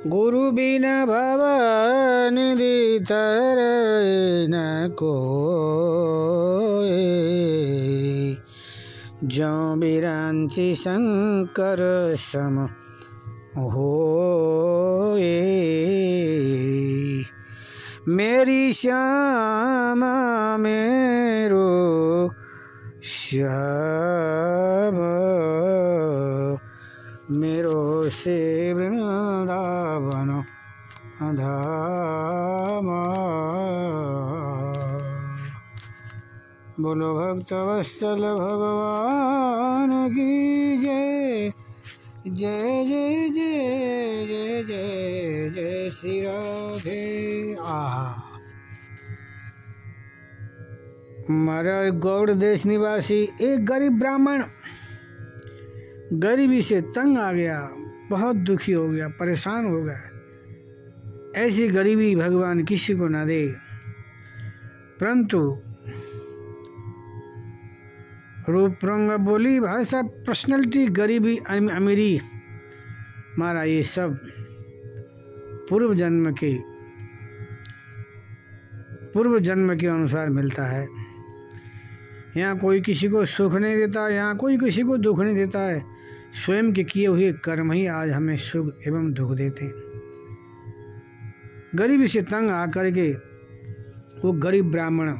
गुरु बिना भव निधि तरय न कोय। जो बिरांची शंकर सम होए। मेरी श्यामा मेरो श्याम मेरो से वृंदावन धाम। बोलो भक्तवत्सल भगवान की जय। जय जय जय जय जय जय श्री राधे। महाराज गौड़ देश निवासी एक गरीब ब्राह्मण गरीबी से तंग आ गया, बहुत दुखी हो गया, परेशान हो गया। ऐसी गरीबी भगवान किसी को ना दे। परंतु रूप रंग बोली भाषा पर्सनैलिटी गरीबी अमीरी मारा ये सब पूर्व जन्म के अनुसार मिलता है। यहाँ कोई किसी को सुख नहीं देता, यहाँ कोई किसी को दुख नहीं देता है। स्वयं के किए हुए कर्म ही आज हमें सुख एवं दुख देते हैं। गरीबी से तंग आकर के वो गरीब ब्राह्मण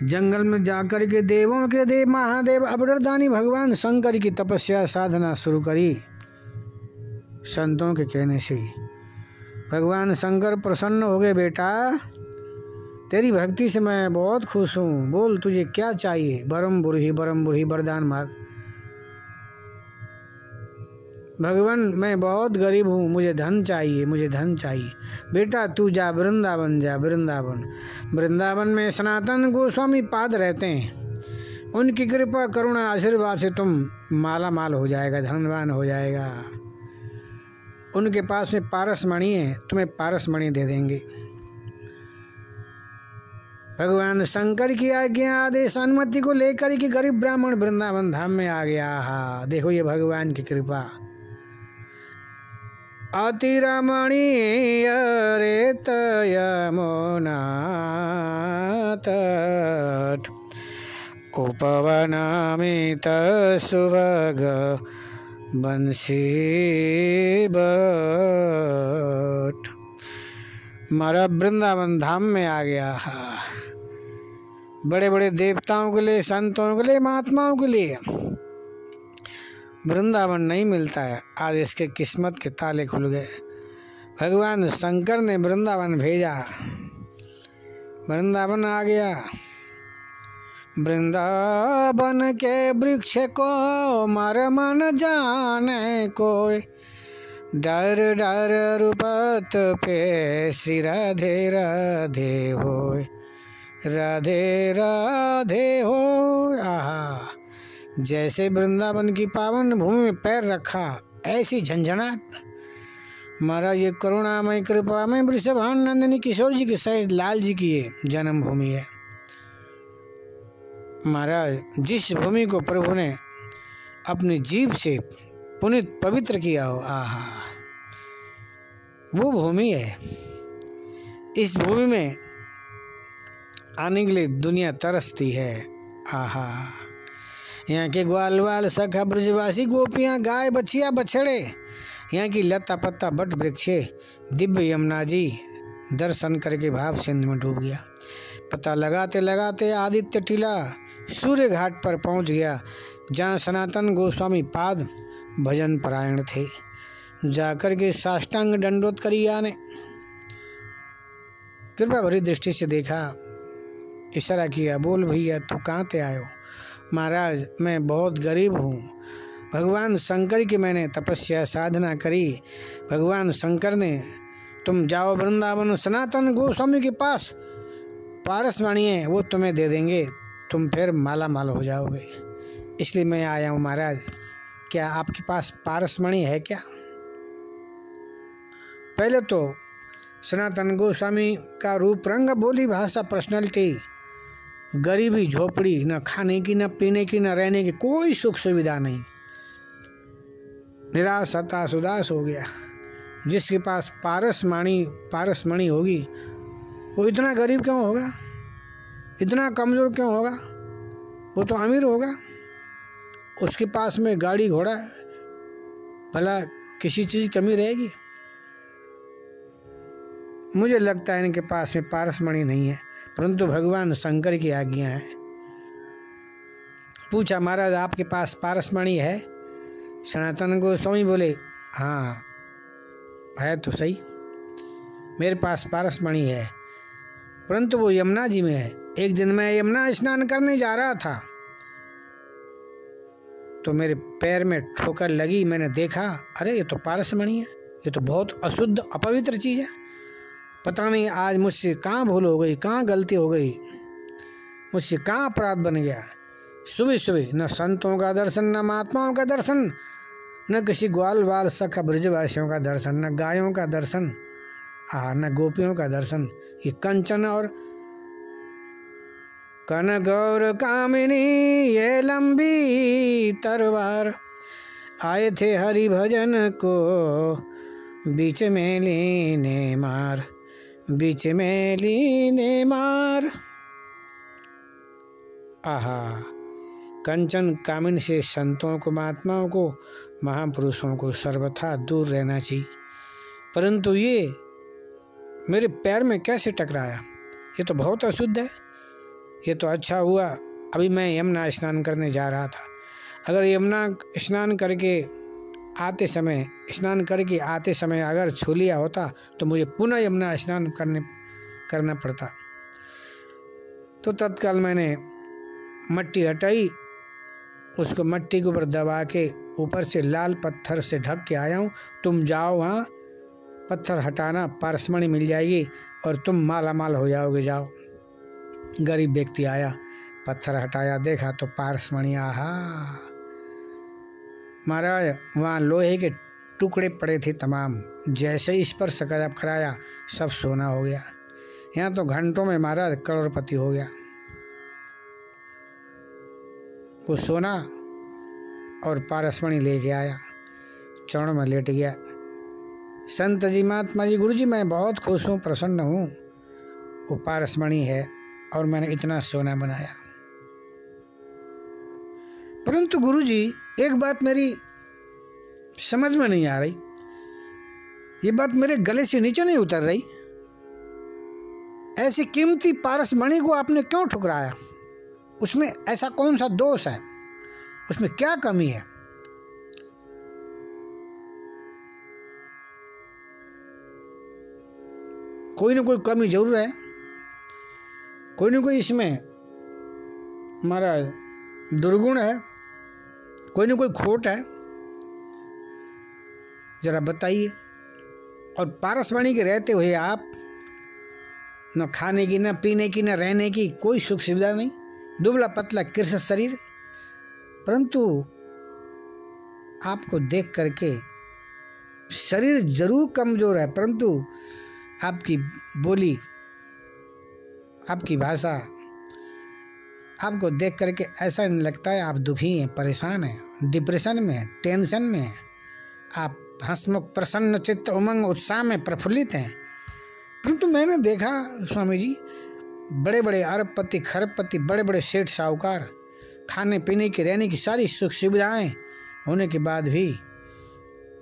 जंगल में जाकर के देवों के देव महादेव अवतारदानी भगवान शंकर की तपस्या साधना शुरू करी। संतों के कहने से भगवान शंकर प्रसन्न हो गए। बेटा तेरी भक्ति से मैं बहुत खुश हूँ, बोल तुझे क्या चाहिए। बरम बुरही वरदान मांग। भगवान मैं बहुत गरीब हूँ, मुझे धन चाहिए। बेटा तू जा वृंदावन जा। वृंदावन में सनातन गोस्वामी पाद रहते हैं। उनकी कृपा करुणा आशीर्वाद से तुम माला माल हो जाएगा, धनवान हो जाएगा। उनके पास में पारस मणि है, तुम्हें पारस मणि दे देंगे। भगवान शंकर की आज्ञा आदेश अनुमति को लेकर के गरीब ब्राह्मण वृंदावन धाम में आ गया। हाँ देखो ये भगवान की कृपा। अति रमणीय रेत यमुना तट उपवनामित सुभग बंसी बट। मारा वृंदावन धाम में आ गया। बड़े बड़े देवताओं के लिए, संतों के लिए, महात्माओं के लिए वृंदावन नहीं मिलता है। आज इसके किस्मत के ताले खुल गए। भगवान शंकर ने वृंदावन भेजा, वृंदावन आ गया। वृंदावन के वृक्ष को मर मन जाने कोई। डर डर रूपत पे श्री राधे राधे होय। राधे राधे हो। आहा जैसे वृंदावन की पावन भूमि में पैर रखा ऐसी झंझनाट। महाराज ये करुणामय कृपामय वृषभान नंदिनी किशोर जी के सहित लाल जी की ये जन्मभूमि है। महाराज जिस भूमि को प्रभु ने अपनी जीभ से पुनित पवित्र किया हो, आहा वो भूमि है। इस भूमि में आने के लिए दुनिया तरसती है। आहा यहाँ के ग्वाल वाल सखा ब्रजवासी गोपियाँ गाय बछिया बछड़े, यहाँ की लता पत्ता बट वृक्षे दिव्य यमुना जी दर्शन करके भाव सिंध में डूब गया। पता लगाते लगाते आदित्य टीला सूर्य घाट पर पहुँच गया, जहाँ सनातन गोस्वामी पाद भजन परायण थे। जाकर के साष्टांग दंडोत करिया ने कृपा भरी दृष्टि से देखा, इशारा किया, बोल भैया तू कहाँ से आयो। महाराज मैं बहुत गरीब हूँ, भगवान शंकर की मैंने तपस्या साधना करी। भगवान शंकर ने तुम जाओ वृंदावन सनातन गोस्वामी के पास, पारस मणि है वो तुम्हें दे देंगे, तुम फिर माला माल हो जाओगे। इसलिए मैं आया हूँ। महाराज क्या आपके पास पारस मणि है क्या? पहले तो सनातन गोस्वामी का रूप रंग बोली भाषा पर्सनैलिटी, गरीबी झोपड़ी, न खाने की न पीने की न रहने की कोई सुख सुविधा नहीं, निराश हताश उदास हो गया। जिसके पास पारस मणि होगी वो इतना गरीब क्यों होगा, इतना कमज़ोर क्यों होगा? वो तो अमीर होगा, उसके पास में गाड़ी घोड़ा, भला किसी चीज़ की कमी रहेगी? मुझे लगता है इनके पास में पारस मणि नहीं है, परंतु भगवान शंकर की आज्ञा है। पूछा, महाराज आपके पास पारस मणि है? सनातन गोस्वामी बोले, हाँ है तो सही, मेरे पास पारस मणि है, परंतु वो यमुना जी में है। एक दिन मैं यमुना स्नान करने जा रहा था तो मेरे पैर में ठोकर लगी। मैंने देखा, अरे ये तो पारस मणि है, ये तो बहुत अशुद्ध अपवित्र चीज़ है। पता नहीं आज मुझसे कहाँ भूल हो गई, कहाँ गलती हो गई, मुझसे कहाँ अपराध बन गया। सुबह सुबह न संतों का दर्शन, न महात्माओं का दर्शन, न किसी ग्वाल बाल सखा ब्रजवासियों का दर्शन, न गायों का दर्शन, न गोपियों का दर्शन। ये कंचन और कनगौर कामिनी ये लंबी तलवार, आए थे हरि भजन को बीच में लीने मार, बीच में लीने मार। आहा, कंचन कामिनी से संतों को, महात्माओं को, महापुरुषों को सर्वथा दूर रहना चाहिए। परंतु ये मेरे पैर में कैसे टकराया? ये तो बहुत अशुद्ध है। ये तो अच्छा हुआ अभी मैं यमुना स्नान करने जा रहा था। अगर यमुना स्नान करके आते समय अगर छू लिया होता तो मुझे पुनः यमुना स्नान करना पड़ता। तो तत्काल मैंने मट्टी हटाई, उसको मट्टी के ऊपर दबा के ऊपर से लाल पत्थर से ढक के आया हूँ। तुम जाओ वहाँ पत्थर हटाना, पारस मणि मिल जाएगी और तुम माला माल हो जाओगे, जाओ। गरीब व्यक्ति आया, पत्थर हटाया, देखा तो पारस मणि। आहा महाराज, वहाँ लोहे के टुकड़े पड़े थे तमाम। जैसे ही स्पर्श कराया सब सोना हो गया। यहाँ तो घंटों में महाराज करोड़पति हो गया। वो सोना और पारस मणि लेके आया, चरणों में लेट गया। संत जी, महात्मा जी, गुरु जी, मैं बहुत खुश हूँ, प्रसन्न हूँ, वो पारस मणि है और मैंने इतना सोना बनाया। परंतु गुरु जी, एक बात मेरी समझ में नहीं आ रही, ये बात मेरे गले से नीचे नहीं उतर रही। ऐसी कीमती पारस मणि को आपने क्यों ठुकराया? उसमें ऐसा कौन सा दोष है? उसमें क्या कमी है? कोई ना कोई कमी जरूर है, कोई ना कोई इसमें हमारा दुर्गुण है, कोई ना कोई खोट है, जरा बताइए। और पारस मणि के रहते हुए आप न खाने की, न पीने की, न रहने की कोई सुख सुविधा नहीं, दुबला पतला कृष्ण शरीर। परंतु आपको देख करके शरीर जरूर कमजोर है, परंतु आपकी बोली, आपकी भाषा, आपको देख करके ऐसा नहीं लगता है आप दुखी हैं, परेशान हैं, डिप्रेशन में हैं, टेंशन में हैं। आप हंसमुख, प्रसन्न चित्त, उमंग, उत्साह में प्रफुल्लित हैं। परंतु मैंने देखा स्वामी जी, बड़े बड़े अरबपति, खरबपति, बड़े बड़े सेठ साहूकार, खाने पीने की, रहने की सारी सुख सुविधाएं होने के बाद भी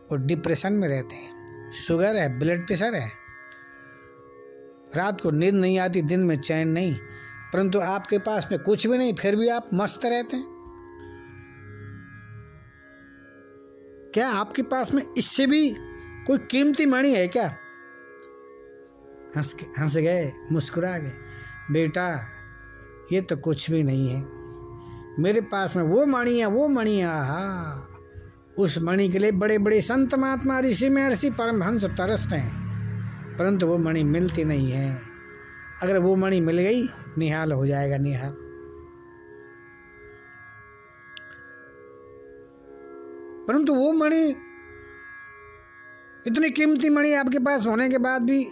वो डिप्रेशन में रहते हैं। शुगर है, ब्लड प्रेशर है, रात को नींद नहीं आती, दिन में चैन नहीं। परंतु आपके पास में कुछ भी नहीं, फिर भी आप मस्त रहते हैं। क्या आपके पास में इससे भी कोई कीमती मणि है क्या? हंस गए, मुस्कुरा गए। बेटा, ये तो कुछ भी नहीं है, मेरे पास में वो मणि है, वो मणि है। आहा, उस मणि के लिए बड़े बड़े संत, महात्मा, ऋषि महर्षि, परमहंस तरसते हैं, परंतु वो मणि मिलती नहीं है। अगर वो मणि मिल गई, निहाल हो जाएगा, निहाल। परंतु वो मणि, इतनी कीमती मणि आपके पास होने के बाद भी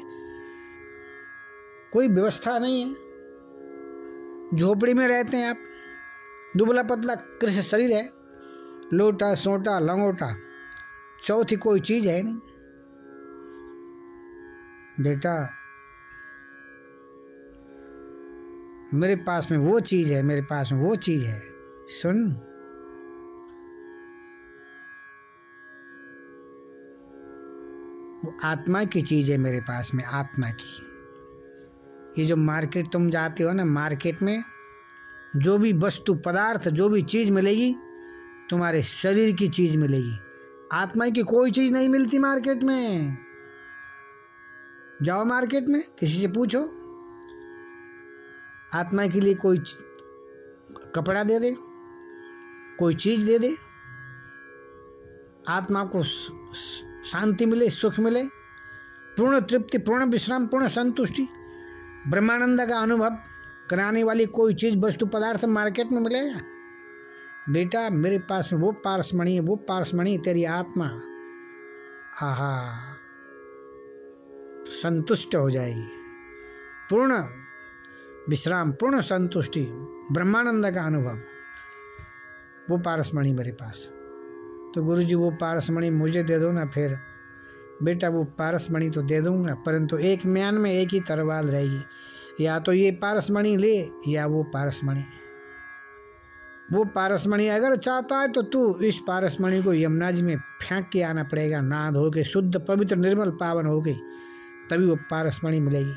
कोई व्यवस्था नहीं है, झोपड़ी में रहते हैं आप, दुबला पतला कृष्ण शरीर है, लोटा सोटा लंगोटा, चौथी कोई चीज है नहीं। बेटा मेरे पास में वो चीज़ है, मेरे पास में वो चीज़ है, सुन। वो आत्मा की चीज़ है मेरे पास में, आत्मा की। ये जो मार्केट तुम जाते हो ना, मार्केट में जो भी वस्तु पदार्थ जो भी चीज़ मिलेगी तुम्हारे शरीर की चीज़ मिलेगी, आत्मा की कोई चीज़ नहीं मिलती मार्केट में। जाओ मार्केट में किसी से पूछो, आत्मा के लिए कोई कपड़ा दे दे, कोई चीज़ दे दे, आत्मा को शांति मिले, सुख मिले, पूर्ण तृप्ति, पूर्ण विश्राम, पूर्ण संतुष्टि, ब्रह्मानंद का अनुभव कराने वाली कोई चीज़ वस्तु पदार्थ मार्केट में मिलेगा? बेटा मेरे पास में वो पारसमणि है, वो पारसमणि तेरी आत्मा आहा संतुष्ट हो जाएगी, पूर्ण विश्राम, पूर्ण संतुष्टि, ब्रह्मानंद का अनुभव, वो पारसमणि मेरे पास। तो गुरुजी वो पारसमणि मुझे दे दो ना। फिर बेटा वो पारसमणि तो दे दूंगा, परंतु एक म्यान में एक ही तरवाल रहेगी, या तो ये पारसमणि ले या वो पारसमणि। वो पारसमणि अगर चाहता है तो तू इस पारसमणि को यमुना जी में फेंक के आना पड़ेगा, नहा धो के शुद्ध पवित्र निर्मल पावन हो के, तभी वो पारसमणि मिलेगी।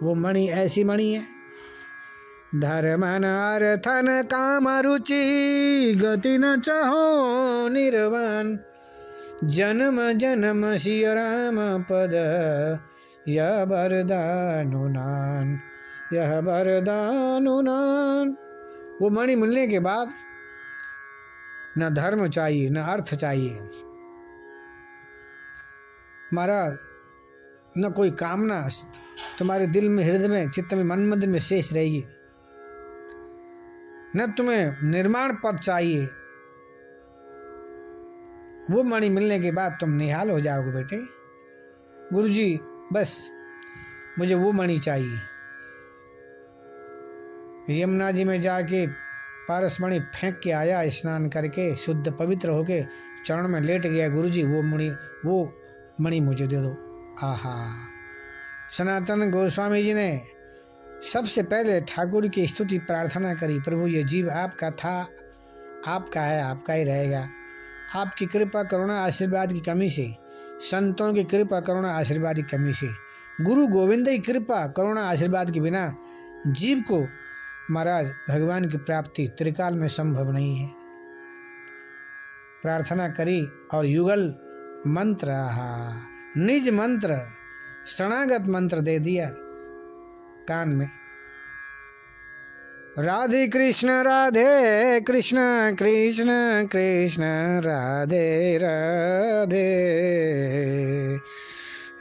वो मणि ऐसी मणि है, धर्मन अर्थन काम रुचि गति न चाहो निर्वाण, जन्म जन्म सिय राम पद यह वरदानुनान, यह वरदानुनान। वो मणि मिलने के बाद न धर्म चाहिए न अर्थ चाहिए महाराज, न कोई कामना तुम्हारे दिल में, हृदय में, चित्त में, मन मंदिर में शेष रहेगी, न तुम्हें निर्माण पद चाहिए। वो मणि मिलने के बाद तुम निहाल हो जाओगे बेटे। गुरुजी बस मुझे वो मणि चाहिए। यमुना जी में जाके पारसमणि फेंक के आया, स्नान करके शुद्ध पवित्र होके चरण में लेट गया। गुरुजी वो मणि मुझे दे दो। आहा, सनातन गोस्वामी जी ने सबसे पहले ठाकुर की स्तुति प्रार्थना करी, प्रभु ये जीव आपका था, आपका है, आपका ही रहेगा। आपकी कृपा करुणा आशीर्वाद की कमी से, संतों की कृपा करुणा आशीर्वाद की कमी से, गुरु गोविंद की कृपा करुणा आशीर्वाद के बिना जीव को महाराज भगवान की प्राप्ति त्रिकाल में संभव नहीं है। प्रार्थना करी और युगल मंत्र, निज मंत्र, शरणागत मंत्र दे दिया कान में। राधे कृष्ण कृष्ण कृष्ण राधे राधे,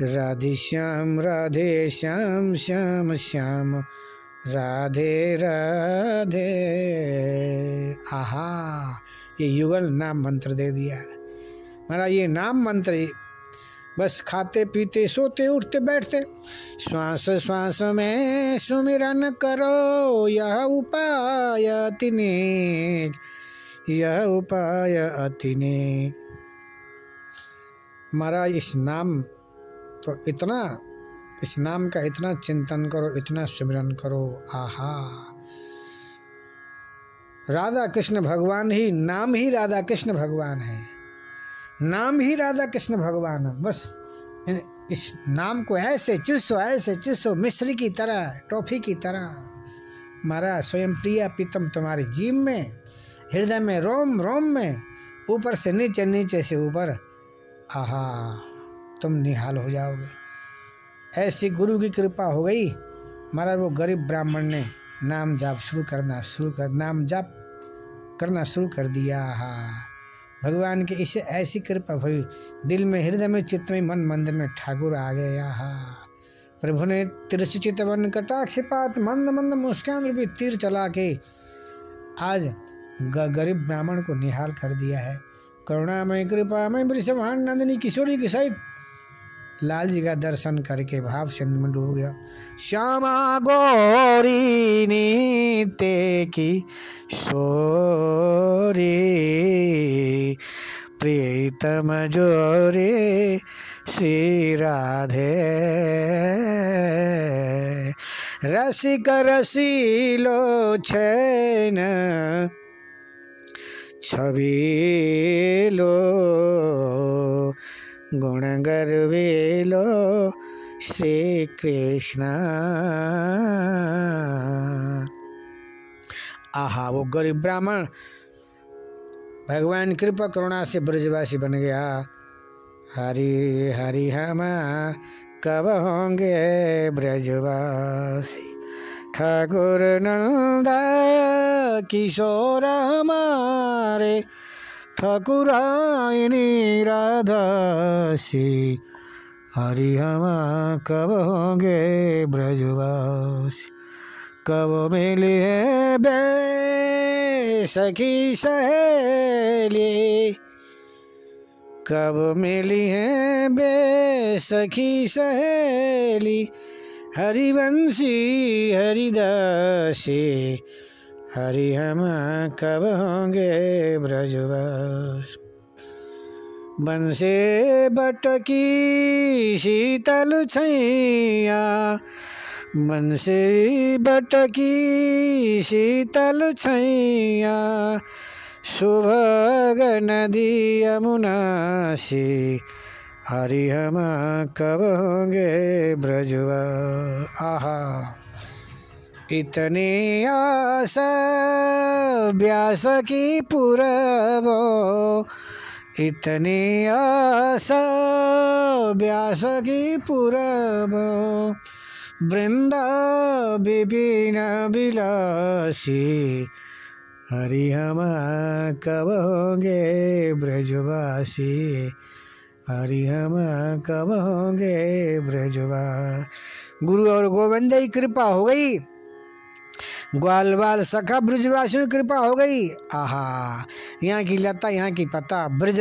राधे श्याम श्याम श्याम राधे राधे। आहा, ये युगल नाम मंत्र दे दिया महाराज। ये नाम मंत्र बस खाते पीते सोते उठते बैठते श्वास श्वास में सुमिरन करो, यह उपाय अति नेक, यह उपाय अति नेक। महाराज इस नाम तो इस नाम का इतना चिंतन करो, इतना सुमिरन करो। आहा, राधा कृष्ण भगवान ही, नाम ही राधा कृष्ण भगवान है, नाम ही राधा कृष्ण भगवान है। बस इस नाम को ऐसे चूसो मिश्री की तरह, टॉफी की तरह। महाराज स्वयं प्रिया प्रीतम तुम्हारे जीव में, हृदय में, रोम रोम में, ऊपर से नीचे, नीचे से ऊपर। आहा, तुम निहाल हो जाओगे। ऐसी गुरु की कृपा हो गई महाराज। वो गरीब ब्राह्मण ने नाम जाप नाम जाप करना शुरू कर दिया। भगवान की इसे ऐसी कृपा हुई, दिल में, हृदय में, चित्त में, मन मंदिर में ठाकुर आ गया। प्रभु ने तिरछी चितवन कटाक्षपात मंद मंद मुस्कान रूपी तीर चला के आज गरीब ब्राह्मण को निहाल कर दिया है। करुणामय कृपामय वृषभान नंदिनी किशोरी के सहित लाल जी का दर्शन करके भाव सिंधु में डूब गया। श्यामा गौरी नीते की सोरी, प्रीतम जोरे श्री राधे। रसिक रसीलो छैन छबिलो गुण गर्विलो श्री कृष्ण। आहा, वो गरीब ब्राह्मण भगवान कृपा करुणा से ब्रजवासी बन गया। हरि हरि हम कब होंगे ब्रजवासी, ठाकुर नंदा किशोर हमारे, ठाकुरायनी राधासी, हरि हम कब होंगे ब्रजवासी। कब मिली है बे सखी सहेली, कब मिली है बे सखी सहेली, हरिवंशी हरिदासी, हरि हम कब होंगे ब्रजवासी। बंसे बटकी शीतल छैया, बंसे बटकी शीतल छैया, सुभग नदी यमुना सी, हरि हम कब होंगे ब्रजवासी। आहा, इतनी आशा व्यास की पुरबो, इतनी आशा व्यास की पुरबो, वृंदा विपिन विलासी, हरि हम कब होंगे ब्रजवासी, हरि हम कब होंगे ब्रजवासी। गुरु और गोविंद की कृपा हो गई, ग्वाल बाल सखा ब्रजवासियों की कृपा हो गई। आहा, यहाँ की लता यहाँ की पता ब्रज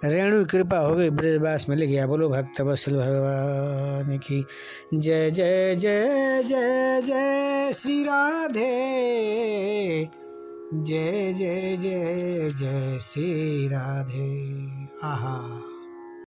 रेणु कृपा हो गई, ब्रजवास मिल गया। बोलो भक्त वत्सल भगवान की जय जय जय जय जय श्री राधे, जय जय जय जय श्री राधे। आहा।